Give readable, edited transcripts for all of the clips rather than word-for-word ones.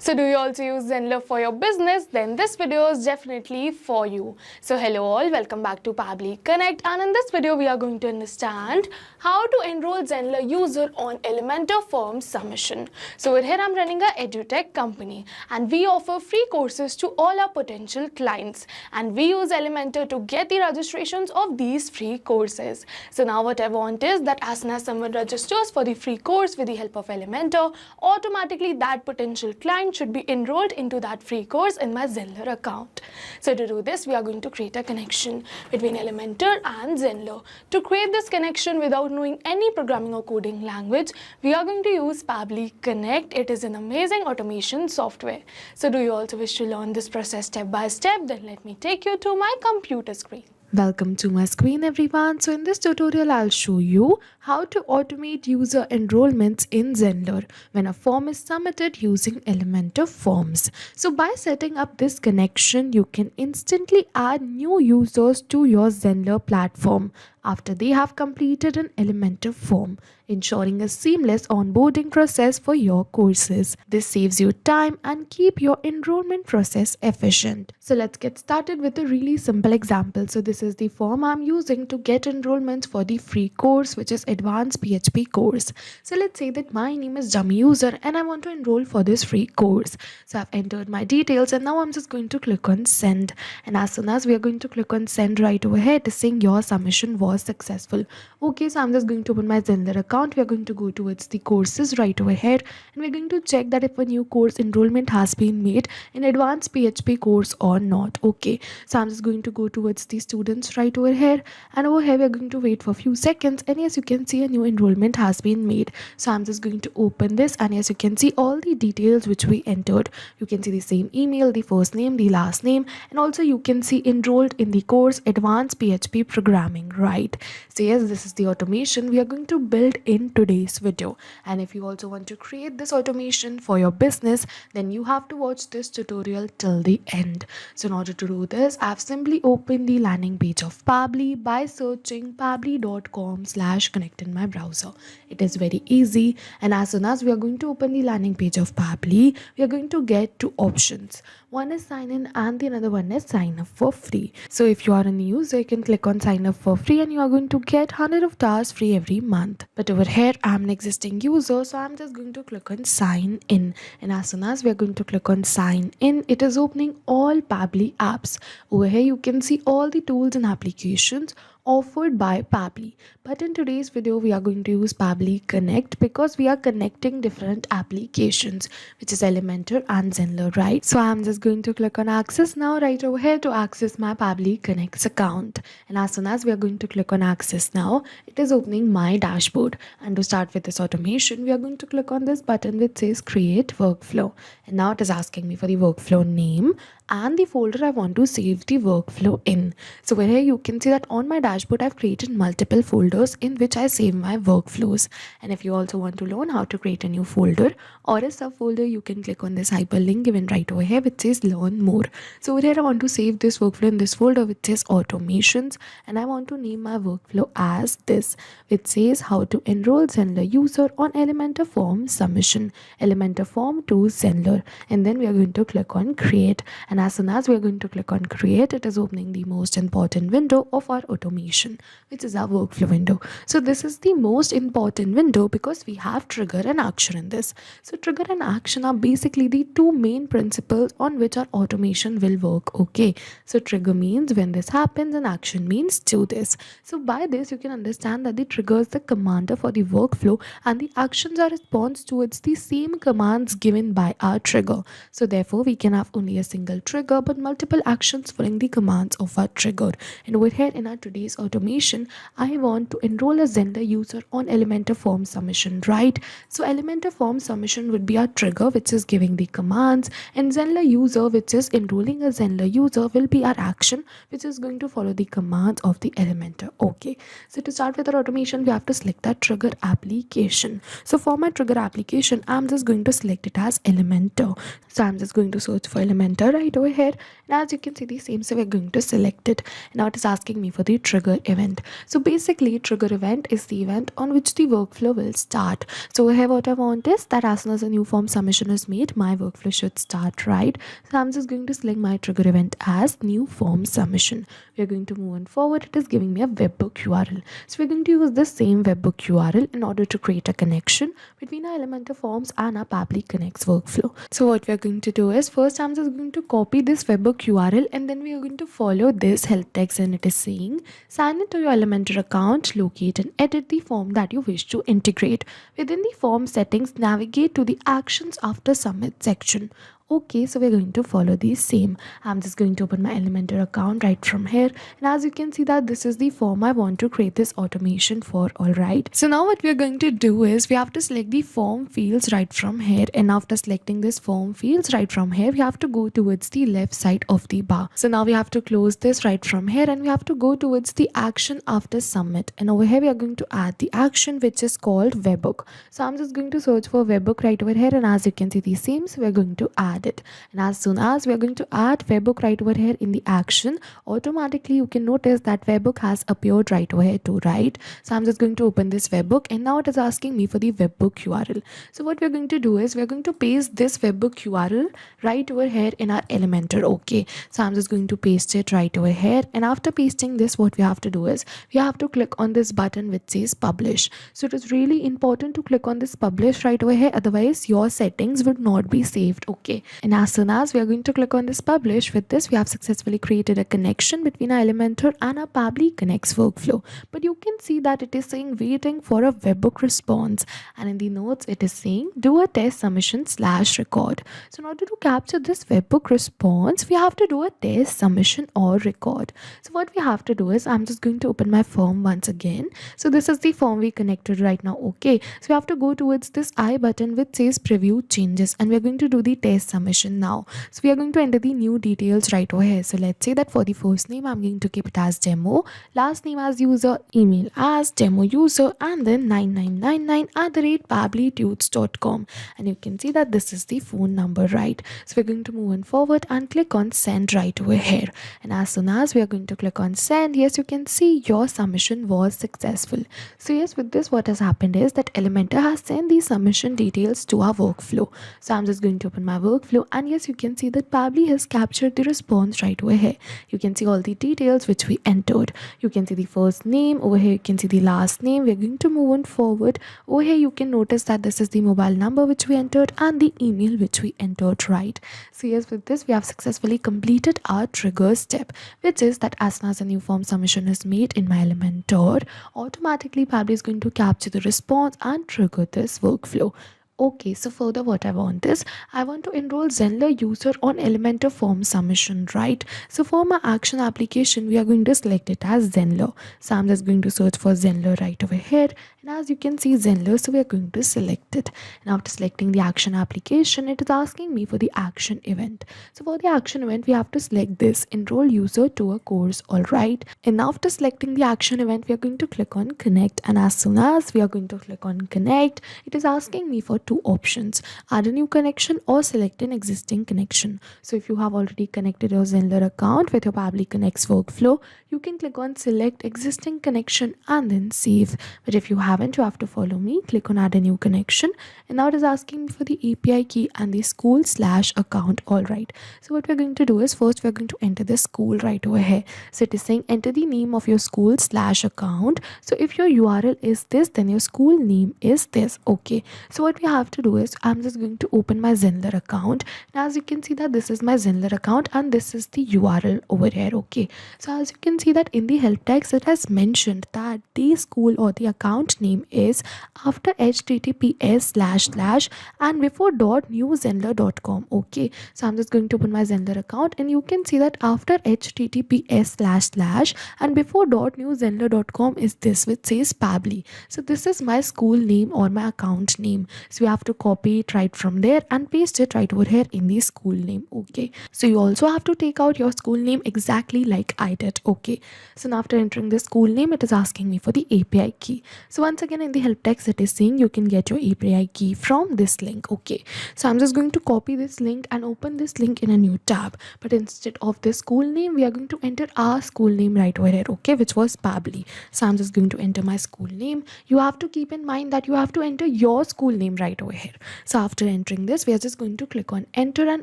So do you also use Zenler for your business? Then this video is definitely for you. So hello all, welcome back to Pabbly Connect, and in this video we are going to understand how to enroll Zenler user on Elementor firm submission. So over here I'm running a edutech company and we offer free courses to all our potential clients, and we use Elementor to get the registrations of these free courses. So now what I want is that as soon as someone registers for the free course with the help of Elementor, automatically that potential client should be enrolled into that free course in my Zenler account. So to do this, we are going to create a connection between Elementor and Zenler. To create this connection without knowing any programming or coding language, we are going to use Pabbly Connect. It is an amazing automation software. So do you also wish to learn this process step by step? Then let me take you to my computer screen. Welcome to my screen everyone. So in this tutorial I'll show you how to automate user enrollments in Zenler when a form is submitted using Elementor forms. So by setting up this connection, you can instantly add new users to your Zenler platform after they have completed an Elementor form, ensuring a seamless onboarding process for your courses. This saves you time and keep your enrollment process efficient. So let's get started with a really simple example. So this is the form I'm using to get enrollments for the free course, which is Advanced PHP course. So let's say that my name is dummy user and I want to enroll for this free course. So I've entered my details and now I'm just going to click on send. And as soon as we are going to click on send right over here, it is saying your submission was successful. Okay, so I'm just going to open my Zenler account. We are going to go towards the courses right over here and we're going to check that if a new course enrollment has been made in Advanced PHP course or not. Okay, so I'm just going to go towards the students right over here, and over here we're going to wait for a few seconds, and yes, you can see a new enrollment has been made. So I'm just going to open this, and yes, you can see all the details which we entered. You can see the same email, the first name, the last name, and also you can see enrolled in the course Advanced PHP programming, right? So yes, this is the automation we are going to build in today's video. And if you also want to create this automation for your business, then you have to watch this tutorial till the end. So in order to do this, I've simply opened the landing page of Pabbly by searching pabbly.com/connect in my browser. It is very easy, and as soon as we are going to open the landing page of Pabbly, we are going to get two options. One is sign in and the another one is sign up for free. So if you are a new user, you can click on sign up for free and you are going to get 100 of stars free every month. But over here I'm an existing user, so I'm just going to click on sign in, and as soon as we are going to click on sign in, it is opening all Pabbly apps. Over here you can see all the tools and applications offered by Pabbly. But in today's video we are going to use Pabbly Connect because we are connecting different applications, which is Elementor and Zenler, right? So I'm just going to click on access now right over here to access my Pabbly Connect account, and as soon as we are going to click on access now, it is opening my dashboard. And to start with this automation, we are going to click on this button which says create workflow, and now it is asking me for the workflow name and the folder I want to save the workflow in. So over here you can see that on my dashboard I've created multiple folders in which I save my workflows. And if you also want to learn how to create a new folder or a subfolder, you can click on this hyperlink given right over here which says learn more. So over here I want to save this workflow in this folder which says automations, and I want to name my workflow as this, which says how to enroll Zenler user on Elementor form submission, Elementor form to Zenler, and then we are going to click on create. And as soon as we are going to click on create, it is opening the most important window of our automation, which is our workflow window. So this is the most important window because we have trigger and action in this. So trigger and action are basically the two main principles on which our automation will work. Okay, so trigger means when this happens and action means do this. So by this you can understand that the trigger is the commander for the workflow and the actions are response towards the same commands given by our trigger. So therefore we can have only a single trigger but multiple actions following the commands of our trigger. And over here in our today's automation, I want to enroll a Zenler user on Elementor form submission, right? So Elementor form submission would be our trigger which is giving the commands, and Zenler user, which is enrolling a Zenler user, will be our action which is going to follow the commands of the Elementor. Okay, so to start with our automation, we have to select that trigger application. So for my trigger application, I'm just going to select it as Elementor. So I'm just going to search for Elementor right over here, and as you can see the same, so we're going to select it. Now it is asking me for the trigger trigger event. So basically trigger event is the event on which the workflow will start. So here what I want is that as soon as a new form submission is made, my workflow should start, right? So I'm just going to select my trigger event as new form submission. We're going to move on forward. It is giving me a webhook URL. So we're going to use the same webhook URL in order to create a connection between our Elementor forms and our Pabbly Connects workflow. So what we're going to do is first I'm just going to copy this webhook URL and then we are going to follow this help text, and it is saying sign into your Elementor account, locate and edit the form that you wish to integrate. Within the form settings, navigate to the actions after submit section. Okay, so we're going to follow the same. I'm just going to open my Elementor account right from here, and as you can see that this is the form I want to create this automation for. All right, so now what we're going to do is we have to select the form fields right from here, and after selecting this form fields right from here, we have to go towards the left side of the bar. So now we have to close this right from here and we have to go towards the action after submit, and over here we are going to add the action which is called webhook. So I'm just going to search for webhook right over here, and as you can see the same, so we're going to add it. And as soon as we are going to add webhook right over here in the action, automatically you can notice that webhook has appeared right over here too, right? So I'm just going to open this webhook, and now it is asking me for the webhook URL. So what we're going to do is we're going to paste this webhook URL right over here in our Elementor. Okay, so I'm just going to paste it right over here, and after pasting this, what we have to do is we have to click on this button which says publish. So it is really important to click on this publish right over here, otherwise your settings would not be saved. Okay, and as soon as we are going to click on this publish, with this we have successfully created a connection between our Elementor and our Pabbly Connects workflow. But you can see that it is saying waiting for a webhook response, and in the notes it is saying do a test submission / record. So in order to capture this webhook response, we have to do a test submission or record. So what we have to do is I'm just going to open my form once again. So this is the form we connected right now. Okay, so we have to go towards this I button which says preview changes, and we're going to do the test submission now. So we are going to enter the new details right over here. So let's say that for the first name I'm going to keep it as demo, last name as user, email as demo user, and then 9999@pabblytudes.com, and you can see that this is the phone number, right? So we're going to move on forward and click on send right over here, and as soon as we are going to click on send, yes, you can see your submission was successful. So yes, with this what has happened is that Elementor has sent the submission details to our workflow. So I'm just going to open my workflow, and yes, you can see that Pabbly has captured the response right over here. You can see all the details which we entered. You can see the first name over here, you can see the last name. We're going to move on forward. Over here you can notice that this is the mobile number which we entered and the email which we entered, right? So yes, with this we have successfully completed our trigger step, which is that as soon as a new form submission is made in my Elementor, automatically Pabbly is going to capture the response and trigger this workflow. Okay, so further what I want is I want to enroll Zenler user on Elementor form submission, right? So for my action application, we are going to select it as Zenler. So I'm just going to search for Zenler right over here, and as you can see Zenler, so we are going to select it. And after selecting the action application, it is asking me for the action event. So for the action event, we have to select this enroll user to a course. All right, and after selecting the action event, we are going to click on connect, and as soon as we are going to click on connect, it is asking me for two options: add a new connection or select an existing connection. So if you have already connected your Zenler account with your Pabbly Connects workflow, you can click on select existing connection and then save. But if you haven't, you have to follow me, click on add a new connection, and now it is asking me for the API key and the school/account. All right, so what we're going to do is first we're going to enter the school right over here. So it is saying enter the name of your school/account. So if your URL is this, then your school name is this. Okay, so what we have to do is I'm just going to open my Zenler account, and as you can see that this is my Zenler account and this is the URL over here. Okay, so as you can see that in the help text it has mentioned that the school or the account name is after https / and before .newzenler.com. Okay, so I'm just going to open my Zenler account, and you can see that after https / and before .newzenler.com is this which says Pabbly. So this is my school name or my account name. So we have to copy it right from there and paste it right over here in the school name. Okay, so you also have to take out your school name exactly like I did. Okay, so now after entering the school name, it is asking me for the API key. So once again in the help text it is saying you can get your API key from this link. Okay, so I'm just going to copy this link and open this link in a new tab, but instead of the school name we are going to enter our school name right over here. Okay, which was Pabbly. So I'm just going to enter my school name. You have to keep in mind that you have to enter your school name right over here. So after entering this, we are just going to click on enter and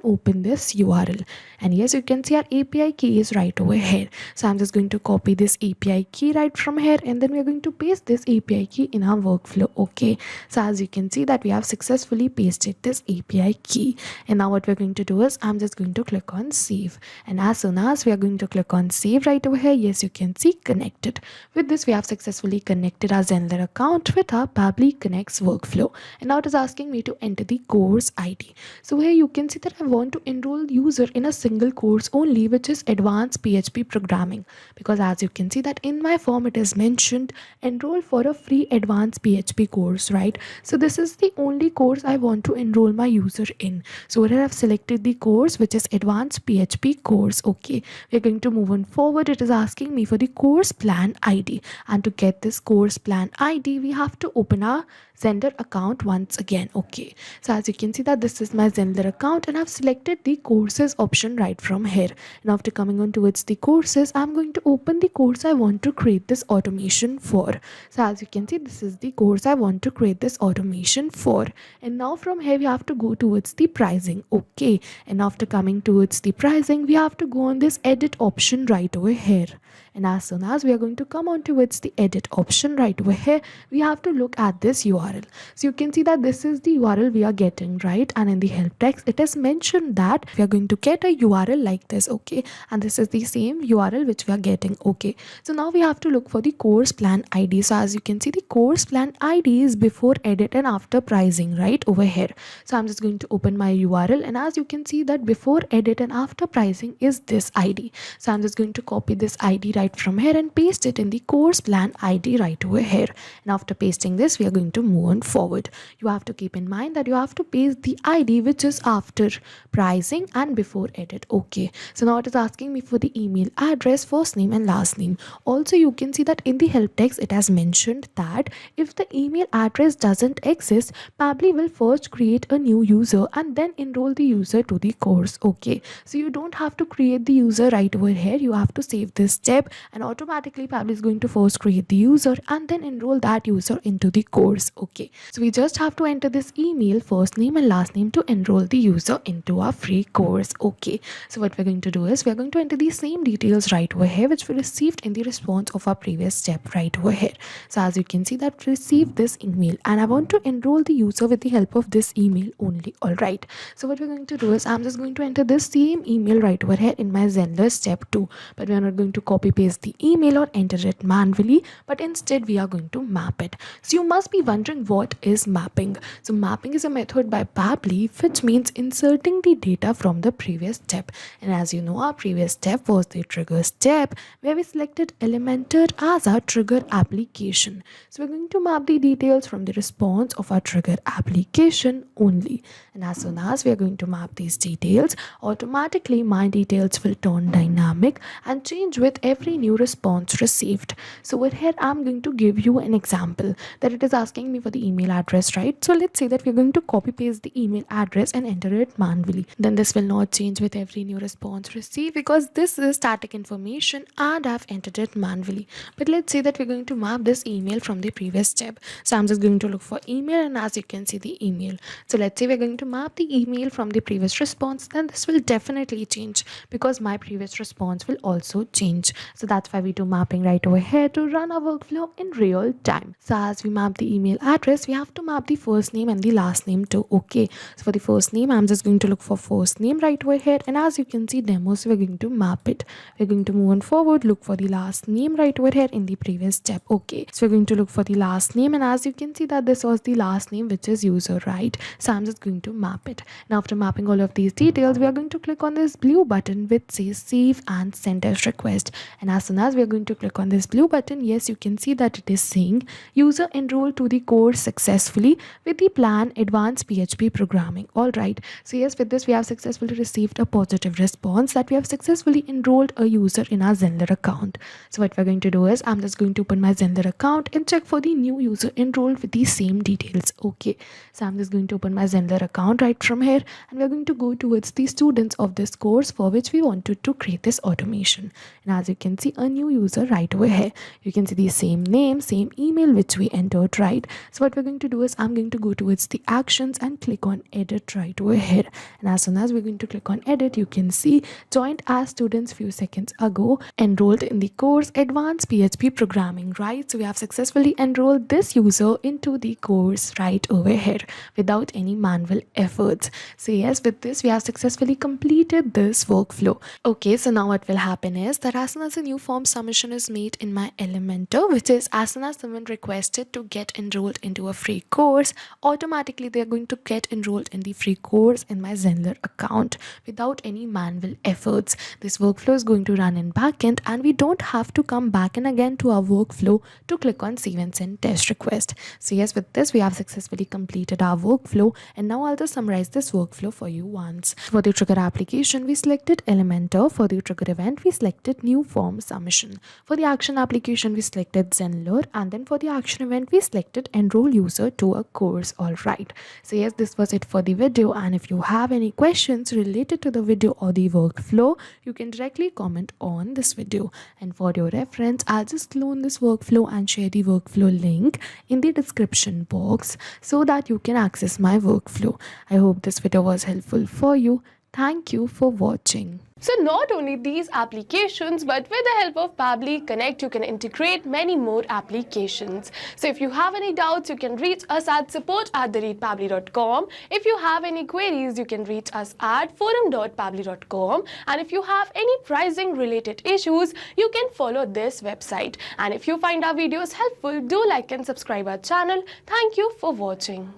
open this URL, and yes, you can see our API key is right over here. So I'm just going to copy this API key right from here, and then we're going to paste this API key in our workflow. Okay, so as you can see that we have successfully pasted this API key, and now what we're going to do is I'm just going to click on save, and as soon as we are going to click on save right over here, yes, you can see connected. With this we have successfully connected our Zenler account with our Pabbly Connect's workflow, and now it is asking me to enter the course ID. So here you can see that I want to enroll user in a single course only, which is advanced PHP programming, because as you can see that in my form it is mentioned enroll for a free advanced PHP course, right? So this is the only course I want to enroll my user in. So here I've selected the course which is advanced PHP course. Okay, we're going to move on forward. It is asking me for the course plan ID, and to get this course plan ID we have to open our Zenler account once again. Okay, so as you can see that this is my Zenler account, and I've selected the courses option right from here. And after coming on towards the courses, I'm going to open the course I want to create this automation for. So as you can see, this is the course I want to create this automation for, and now from here we have to go towards the pricing. Okay, and after coming towards the pricing we have to go on this edit option right over here, and as soon as we are going to come on towards the edit option right over here, we have to look at this URL. So you can see that this is the URL we are getting, right? And in the help text it is mentioned that we are going to get a URL like this. Okay, and this is the same URL which we are getting. Okay, so now we have to look for the course plan ID. So as you can see, the course plan ID is before edit and after pricing right over here. So I'm just going to open my URL, and as you can see that before edit and after pricing is this ID. So I'm just going to copy this ID right from here and paste it in the course plan ID right over here. And after pasting this, we are going to move on forward. You have to keep in mind that you have to paste the ID which is after pricing and before edit. Okay, so now it is asking me for the email address, first name and last name. Also you can see that in the help text it has mentioned that if the email address doesn't exist, Pabbly will first create a new user and then enroll the user to the course. Okay, so you don't have to create the user right over here. You have to save this step, and automatically Pabbly is going to first create the user and then enroll that user into the course. Okay, so we just have to enter this email, first name and last name to enroll the user into our free course. Okay, so what we're going to do is we're going to enter the same details right over here which we received in the response of our previous step right over here. So as you can see that we received this email and I want to enroll the user with the help of this email only. All right, so what we're going to do is I'm just going to enter this same email right over here in my Zenler step 2, but we are not going to copy paste the email or enter it manually, but instead we are going to map it. So you must be wondering what is mapping. So mapping is a method by Pabbly which means inserting the data from the previous step, and as you know our previous step was the trigger step where we selected Elementor as our trigger application. So we're going to map the details from the response of our trigger application only, and as soon as we are going to map these details, automatically my details will turn dynamic and change with every new response received. So over here I'm going to give you an example that it is asking me for the email address, right? So let's say that we're going to copy paste the email address and enter it manually. Then this will not change with every new response received because this is static information and I've entered it manually. But let's say that we're going to map this email from the previous step. So I'm just going to look for email, and as you can see the email. So let's say we're going to map the email from the previous response, then this will definitely change because my previous response will also change. So that's why we do mapping right over here to run our workflow in real time. So as we map the email address, we have to map the first name and the last name too. Okay, so for the first name I'm just going to look for first name right over here, and as you can see demo, so we're going to map it. We're going to move on forward, look for the last name right over here in the previous step. Okay, so we're going to look for the last name, and as you can see that this was the last name which is user, right? So I'm just going to map it. Now after mapping all of these details, we are going to click on this blue button which says save and send as request, and as soon as we are going to click on this blue button, yes, you can see that it is saying user enrolled to the course course successfully with the plan Advanced PHP Programming. Alright, so yes, with this we have successfully received a positive response that we have successfully enrolled a user in our Zenler account. So what we're going to do is I'm just going to open my Zenler account and check for the new user enrolled with the same details. Okay, so I'm just going to open my Zenler account right from here, and we're going to go towards the students of this course for which we wanted to create this automation. And as you can see, a new user right over here. You can see the same name, same email which we entered, right? So what we're going to do is I'm going to go towards the actions and click on edit right over here. And as soon as we're going to click on edit, you can see joined as students few seconds ago, enrolled in the course Advanced PHP Programming, right? So we have successfully enrolled this user into the course right over here without any manual efforts. So yes, with this we have successfully completed this workflow. Okay, so now what will happen is that as soon as a new form submission is made in my Elementor, which is as soon as someone requested to get enrolled into a free course, automatically they're going to get enrolled in the free course in my Zenler account without any manual efforts. This workflow is going to run in backend, and we don't have to come back and again to our workflow to click on save and send test request. So yes, with this we have successfully completed our workflow, and now I'll just summarize this workflow for you once. For the trigger application, we selected Elementor. For the trigger event, we selected new form submission. For the action application, we selected Zenler, and then for the action event, we selected enroll user to a course. All right, so yes, this was it for the video, and if you have any questions related to the video or the workflow, you can directly comment on this video. And for your reference, I'll just clone this workflow and share the workflow link in the description box so that you can access my workflow. I hope this video was helpful for you. Thank you for watching. So not only these applications, but with the help of Pabbly Connect, you can integrate many more applications. So if you have any doubts, you can reach us at support@pabbly.com. If you have any queries, you can reach us at forum.pabbly.com. And if you have any pricing related issues, you can follow this website. And if you find our videos helpful, do like and subscribe our channel. Thank you for watching.